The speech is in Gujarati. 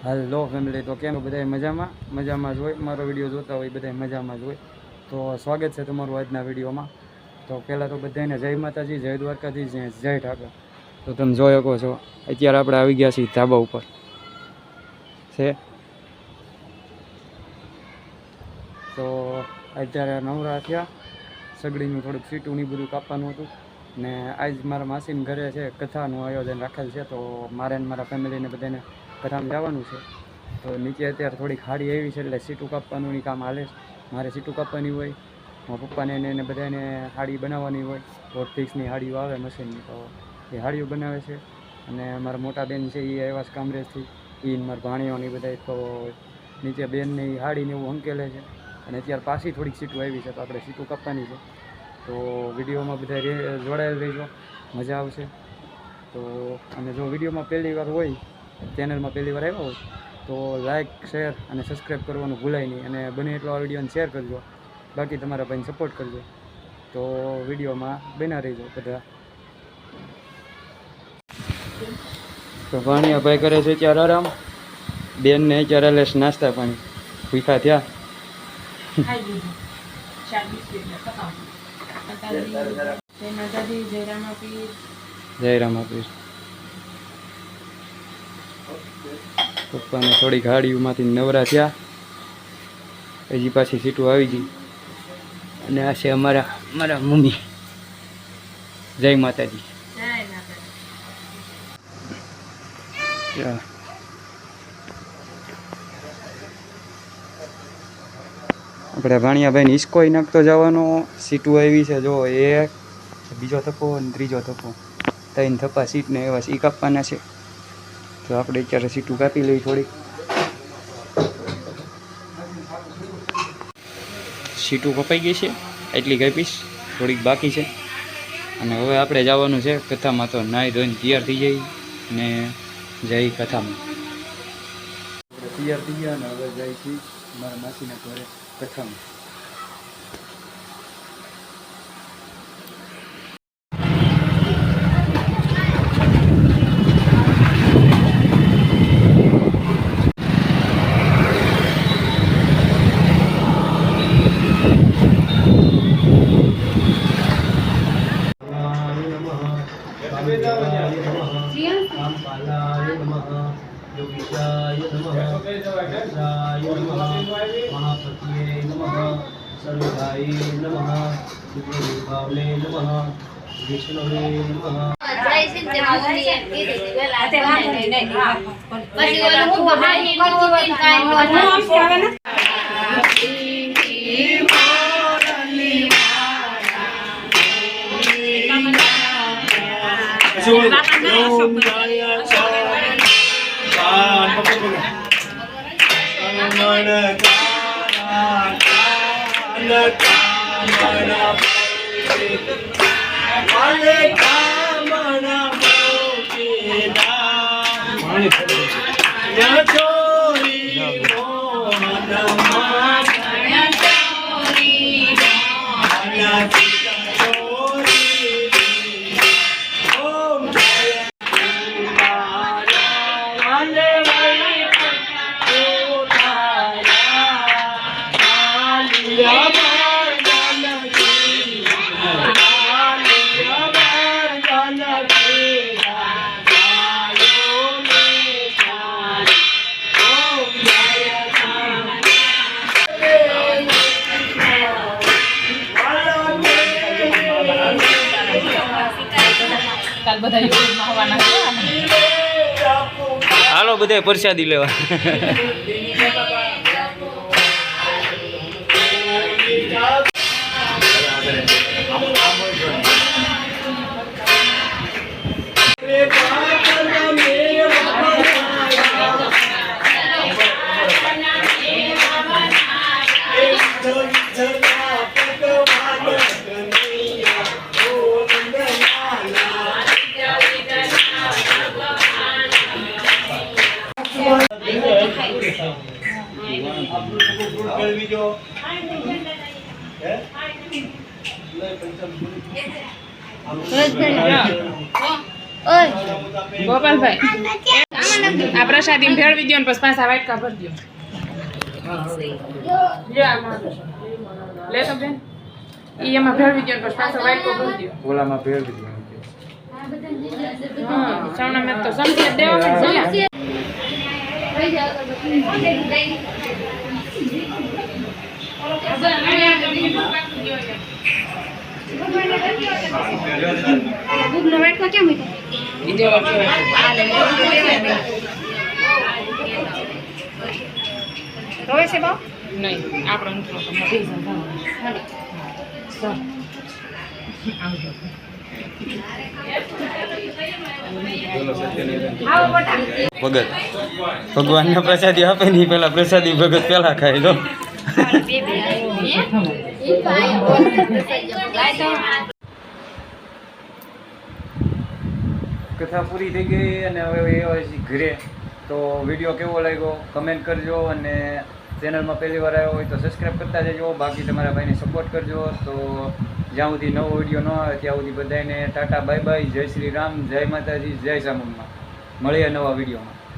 હેલો ફેમિલી, તો કેમ બધા મજામાં જ હોય? મારો વિડીયો જોતા હોય બધા મજામાં જ હોય. તો સ્વાગત છે તમારું આજના વિડીયોમાં. તો પહેલાં તો બધાને જય માતાજી, જય દ્વારકાધીશ, જય ઠાકર. તો તમે જોઈ શકો છો અત્યારે આપણે આવી ગયા છીએ ધાબા ઉપર છે. તો અત્યારે નવરા થયા, સગડીનું થોડુંક સીટું ને બધું કાપવાનું હતું. ને આજ મારા માસીના ઘરે છે, કથાનું આયોજન રાખેલ છે. તો મારે ને મારા ફેમિલીને બધાને કથામાં જવાનું છે. તો નીચે અત્યારે થોડીક હાડી આવી છે, એટલે સીટું કાપવાનું કામ હાલે છે. મારે સીટું કાપવાની હોય, મારા પપ્પાને એને બધાને હાડી બનાવવાની હોય. હોટફિક્સની હાડીઓ આવે મશીનની, તો એ હાડીઓ બનાવે છે. અને મારા મોટા બેન છે, એ આવ્યા છે કામરેજથી, એ મારા ભાણીઓની બધા. તો નીચે બેનને એ હાડીને એવું હંકેલે છે. અને અત્યારે પાછી થોડીક સીટું આવી છે, તો આપણે સીટું કાપવાની છે. તો વિડીયોમાં બધા જોડાયેલ રહીજો, મજા આવશે. તો અને જો વિડીયોમાં પહેલી વાર હોય, ચેનલમાં પહેલી વાર આવ્યા હોય, તો લાઇક, શેર અને સબસ્ક્રાઈબ કરવાનું ભૂલાય નહીં. અને બને એટલો આ વિડીયોને શેર કરજો, બાકી તમારા ભાઈને સપોર્ટ કરજો. તો વિડીયોમાં બના રહીજો બધા. તો ભાણિયા ભાઈ કરે છે ત્યારે આરામ, બેનને અત્યારે લેશ નાસ્તા પાણી ભૂખા થયા. જય રામાપીર. પપ્પાને થોડી ગાડીઓમાંથી નવરા થયા, હજી પાછી સીટું આવી ગઈ. અને આ છે મારા મમ્મી. જય માતાજી. આપણે ભાણિયાભાઈને હિસકોઈ નાખતો જવાનો. સીટું આવી છે, જો એક બીજો થપ્પો અને ત્રીજો થપ્પો, 3 થપ્પા સીટને એવા સી કાપવાના છે. તો આપણે અત્યારે સીટું કાપી લઈએ થોડીક. સીટું કપાઈ ગઈ છે, એટલી કાપીશ, થોડીક બાકી છે. અને હવે આપણે જવાનું છે કથામાં. તો નાહી ધોઈને તૈયાર થઈ જાય ને જઈ કથામાં. આપણે તૈયાર થઈ ગયા અને હવે જાય છીએ મારા માસીના ઘરે કથામાં. रामपालाय नमः, योगीशाय नमः, दक्षाय नमः, महापतये नमः, सर्वदाय नमः, विष्णुभावने नमः, विष्णवे नमः. હાલો બધા પ્રસાદી લેવા. ગોપાલભાઈ આ પ્રસાદી ભેળવી દો ને પછી પાછા વાટકા ભરી દો લે તો બેન ઈ એમાં ભેળવી દો ને પછી પાછો વાટકો ભરી દો ઓલામાં ભેળવી દીધું હા સવણા મેં તો સમજી દેવા નહીં આપણો ભગત ભગવાનને પ્રસાદી આપે ને પેલા પ્રસાદી ભગત પેલા ખાઈ લો કથા પૂરી થઈ ગઈ અને હવે એ હોય છે ઘરે તો વિડીયો કેવો લાગ્યો કમેન્ટ કરજો અને ચેનલમાં પહેલી વાર આવ્યો હોય તો સબસ્ક્રાઈબ કરતા જજો બાકી તમારા ભાઈને સપોર્ટ કરજો તો જ્યાં સુધી નવો વિડીયો ન આવે ત્યાં સુધી બધાને ટાટા બાય બાય જય શ્રી રામ જય માતાજી જય ચામુંડમાં મળીએ નવા વિડીયોમાં